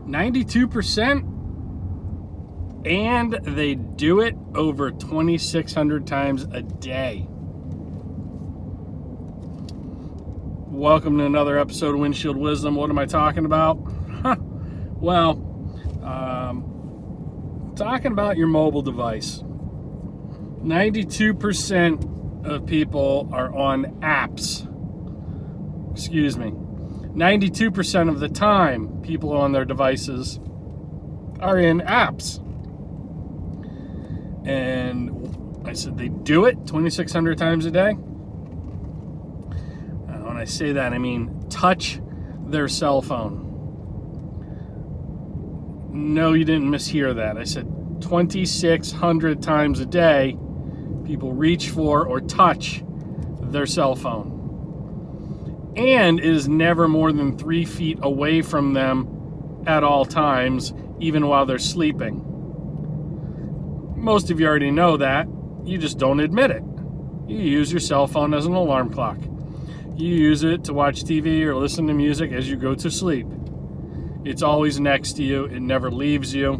92%, and they do it over 2,600 times a day. Welcome to another episode of Windshield Wisdom. What am I talking about? Well, talking about your mobile device. 92% of people are on apps. 92% of the time, people on their devices are in apps. And I said they do it 2,600 times a day. When I say that, I mean touch their cell phone. No, you didn't mishear that. I said 2,600 times a day, people reach for or touch their cell phone. And it is never more than 3 feet away from them at all times, even while they're sleeping. Most of you already know that. You just don't admit it. You use your cell phone as an alarm clock. You use it to watch TV or listen to music as you go to sleep. It's always next to you. It never leaves you.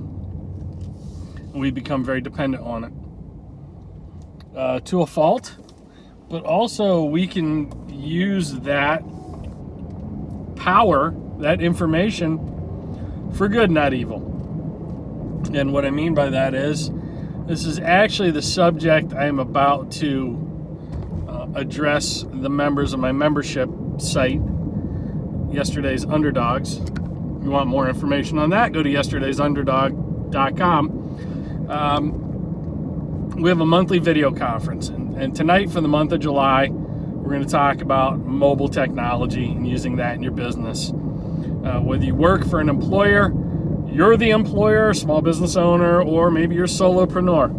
We become very dependent on it. To a fault. But also we can use that power, that information, for good, not evil. And what I mean by that is, this is actually the subject I am about to address the members of my membership site, Yesterday's Underdogs. If you want more information on that, go to yesterdaysunderdog.com. We have a monthly video conference, and tonight for the month of July, we're going to talk about mobile technology and using that in your business. Whether you work for an employer, you're the employer, small business owner, or maybe you're a solopreneur.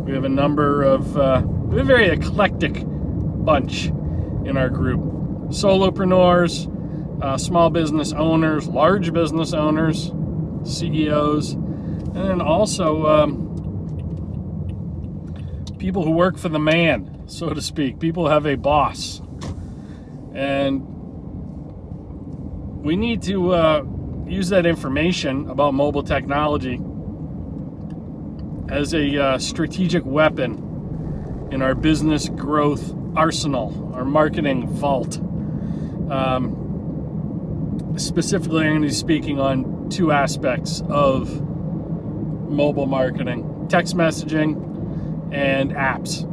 We have a number of, we have a very eclectic bunch in our group. Solopreneurs, small business owners, large business owners, CEOs, and then also people who work for the man, so to speak. People who have a boss. And we need to use that information about mobile technology as a strategic weapon in our business growth arsenal, our marketing vault. Specifically, I'm going to be speaking on two aspects of mobile marketing: text messaging and apps.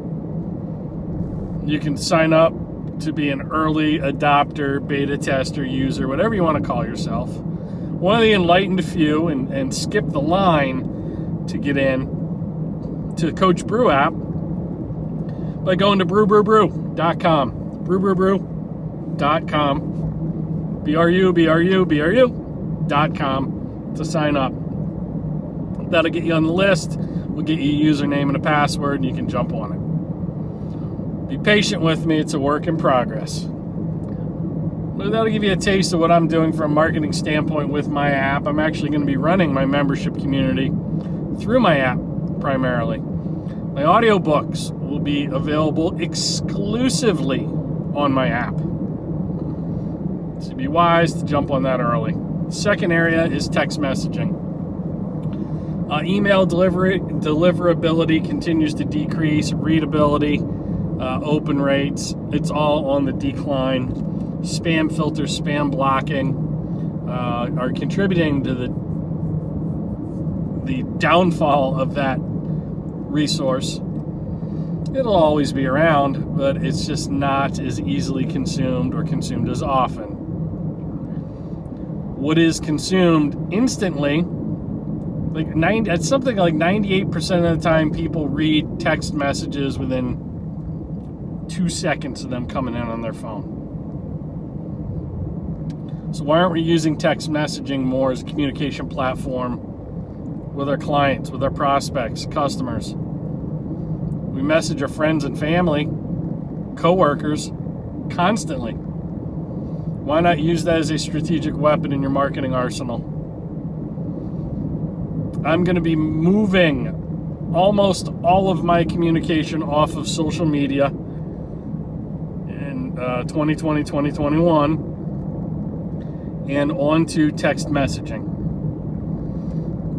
You can sign up to be an early adopter, beta tester, user, whatever you want to call yourself. One of the enlightened few, and skip the line to get in to Coach Brew App by going to brewbrewbrew.com. brewbrewbrew.com. BRU.com to sign up. That'll get you on the list. We'll get you a username and a password, and you can jump on it. Be patient with me. It's a work in progress. But that'll give you a taste of what I'm doing from a marketing standpoint with my app. I'm actually going to be running my membership community through my app primarily. My audiobooks will be available exclusively on my app. So be wise to jump on that early. Second area is text messaging. Email deliverability continues to decrease. Readability, open rates, it's all on the decline. Spam filters, spam blocking are contributing to the downfall of that resource. It'll always be around, but it's just not as easily consumed or consumed as often. What is consumed instantly, it's something like 98% of the time people read text messages within 2 seconds of them coming in on their phone. So why aren't we using text messaging more as a communication platform with our clients, with our prospects, customers? We message our friends and family, coworkers, constantly. Why not use that as a strategic weapon in your marketing arsenal? I'm going to be moving almost all of my communication off of social media in 2020, 2021 and onto text messaging.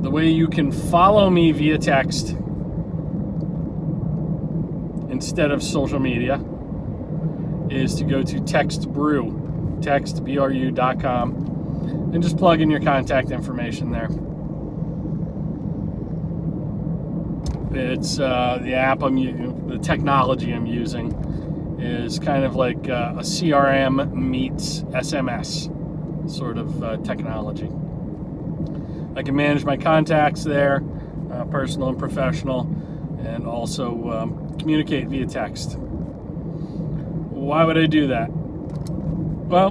The way you can follow me via text instead of social media is to go to textbrew.com, and just plug in your contact information there. It's the app the technology I'm using is kind of like a CRM meets SMS sort of technology. I can manage my contacts there, personal and professional, and also communicate via text. Why would I do that? Well,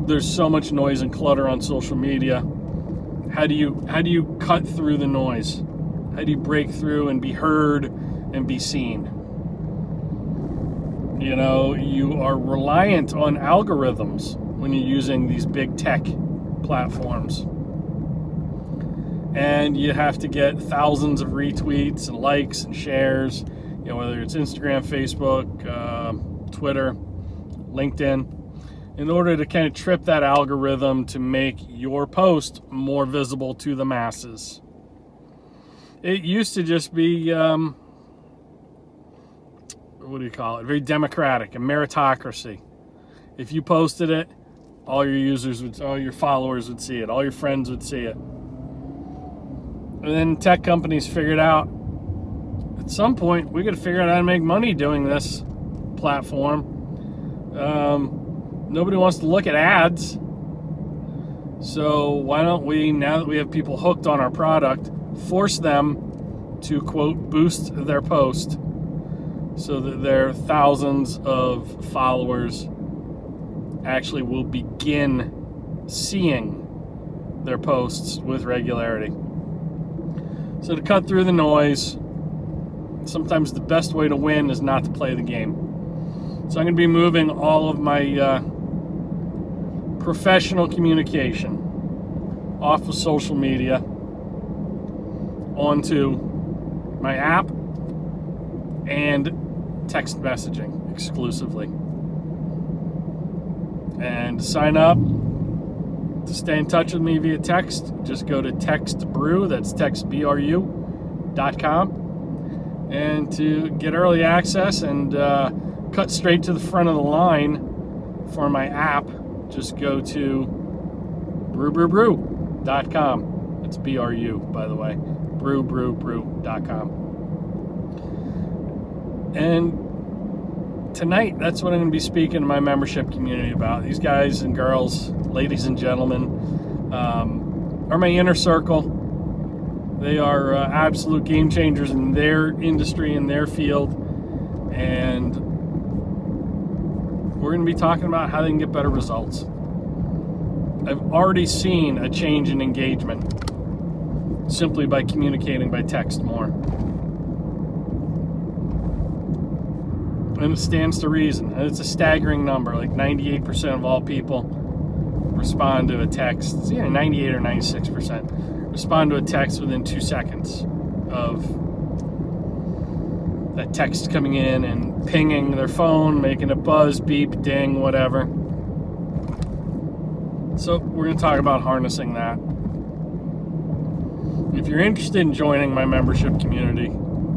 there's so much noise and clutter on social media. How do you cut through the noise? How do you break through and be heard and be seen? You know, you are reliant on algorithms when you're using these big tech platforms. And you have to get thousands of retweets and likes and shares, you know, whether it's Instagram, Facebook, Twitter, LinkedIn, in order to kind of trip that algorithm to make your post more visible to the masses. It used to just be, what do you call it? Very democratic, a meritocracy. If you posted it, all your followers would see it, all your friends would see it. And then tech companies figured out, at some point, we got to figure out how to make money doing this platform. Nobody wants to look at ads. So why don't we, now that we have people hooked on our product, force them to, quote, boost their post so that their thousands of followers actually will begin seeing their posts with regularity. So to cut through the noise, sometimes the best way to win is not to play the game. So I'm going to be moving all of my professional communication off of social media onto my app and text messaging exclusively. And to sign up, to stay in touch with me via text, just go to textbrew, that's textbrew.com. And to get early access and cut straight to the front of the line for my app, just go to brewbrewbrew.com. It's BRU, by the way. brewbrewbrew.com. And tonight, that's what I'm going to be speaking to my membership community about. These guys and girls, ladies and gentlemen, are my inner circle. They are absolute game changers in their industry, in their field. And we're going to be talking about how they can get better results. I've already seen a change in engagement simply by communicating by text more. And it stands to reason. And it's a staggering number. Like 98% of all people respond to a text. It's either 98 or 96%. Respond to a text within 2 seconds of that text coming in and pinging their phone, making a buzz, beep, ding, whatever. So we're going to talk about harnessing that. If you're interested in joining my membership community,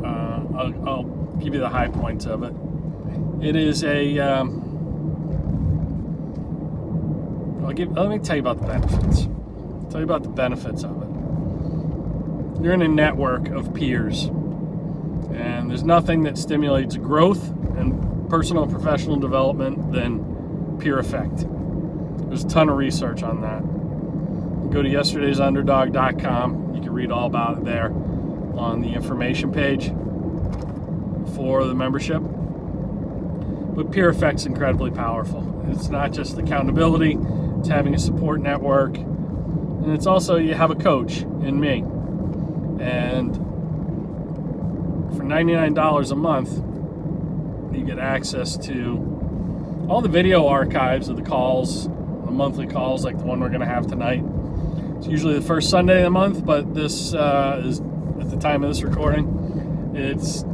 I'll give you the high points of it. It is let me tell you about the benefits. I'll tell you about the benefits of it. You're in a network of peers, and there's nothing that stimulates growth and personal and professional development than peer effect. There's a ton of research on that. Go to yesterdaysunderdog.com. You can read all about it there on the information page for the membership. But peer effect's incredibly powerful. It's not just accountability, it's having a support network, and it's also you have a coach in me. And for $99 a month, you get access to all the video archives of the calls, the monthly calls like the one we're going to have tonight. It's usually the first Sunday of the month, but this is, at the time of this recording, it's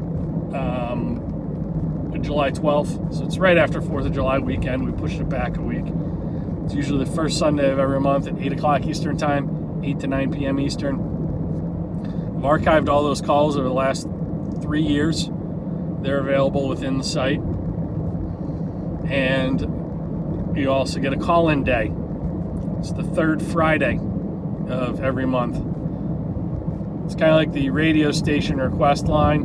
July 12th, so it's right after 4th of July weekend. We pushed it back a week. It's usually the first Sunday of every month at 8 o'clock Eastern Time, 8 to 9 p.m. Eastern. I've archived all those calls over the last 3 years. They're available within the site. And you also get a call-in day. It's the third Friday of every month. It's kind of like the radio station request line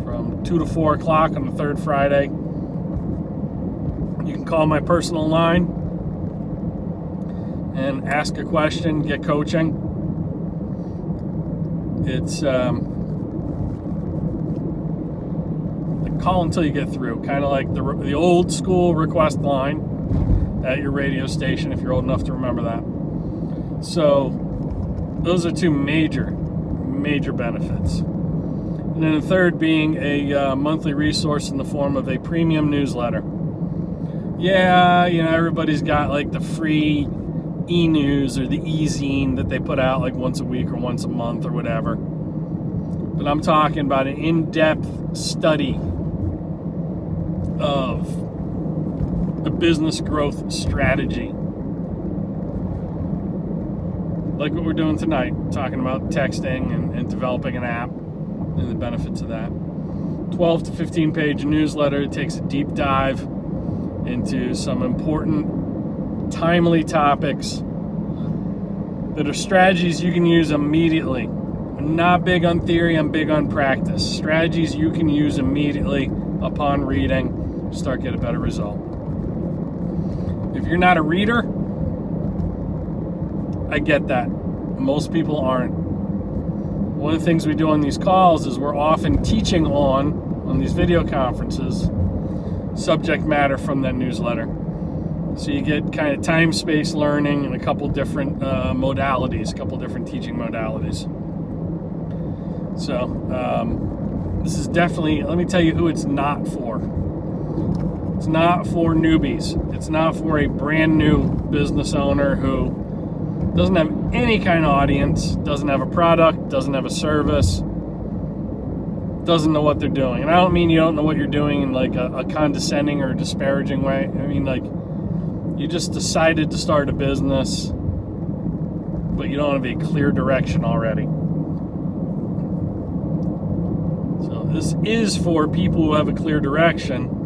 from 2 to 4 o'clock on the third Friday. You can call my personal line and ask a question, get coaching. It's call until you get through, kind of like the old school request line at your radio station, if you're old enough to remember that. So those are two major benefits. And then the third being a monthly resource in the form of a premium newsletter. Yeah, everybody's got like the free e-news or the e-zine that they put out like once a week or once a month or whatever. But I'm talking about an in-depth study of a business growth strategy. Like what we're doing tonight, talking about texting and developing an app and the benefits of that. 12 to 15 page newsletter. It takes a deep dive into some important, timely topics that are strategies you can use immediately. I'm not big on theory, I'm big on practice. Strategies you can use immediately upon reading, start get a better result. If you're not a reader, I get that. Most people aren't. One of the things we do on these calls is we're often teaching on these video conferences, subject matter from that newsletter. So you get kind of time-space learning and a couple different modalities, a couple different teaching modalities. So this is definitely, let me tell you who it's not for. It's not for newbies. It's not for a brand new business owner who doesn't have any kind of audience, doesn't have a product, doesn't have a service, doesn't know what they're doing. And I don't mean you don't know what you're doing in like a condescending or disparaging way. I mean like you just decided to start a business, but you don't have a clear direction already. So this is for people who have a clear direction.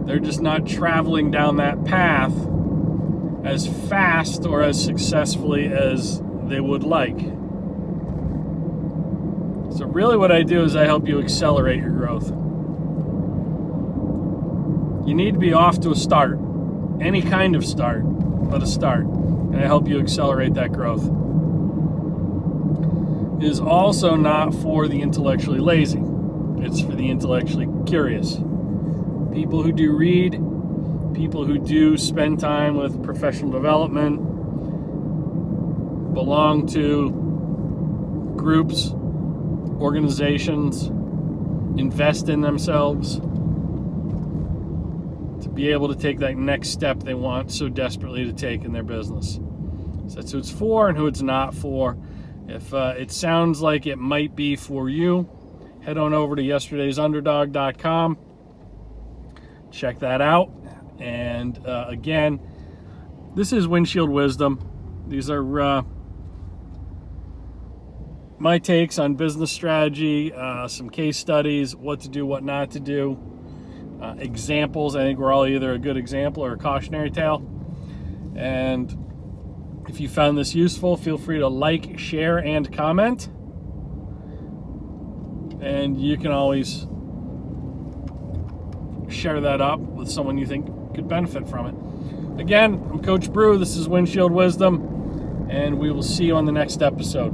They're just not traveling down that path as fast or as successfully as they would like. So really what I do is I help you accelerate your growth. You need to be off to a start. Any kind of start, but a start. And I help you accelerate that growth. It is also not for the intellectually lazy. It's for the intellectually curious. People who do read, people who do spend time with professional development, belong to groups, organizations, invest in themselves to be able to take that next step they want so desperately to take in their business. So that's who it's for and who it's not for. If it sounds like it might be for you, head on over to yesterdaysunderdog.com. Check that out. And again, this is Windshield Wisdom. These are my takes on business strategy, some case studies, what to do, what not to do, examples. I think we're all either a good example or a cautionary tale. And if you found this useful, feel free to like, share, and comment. And you can always share that up with someone you think could benefit from it. Again, I'm Coach Brew. This is Windshield Wisdom, and we will see you on the next episode.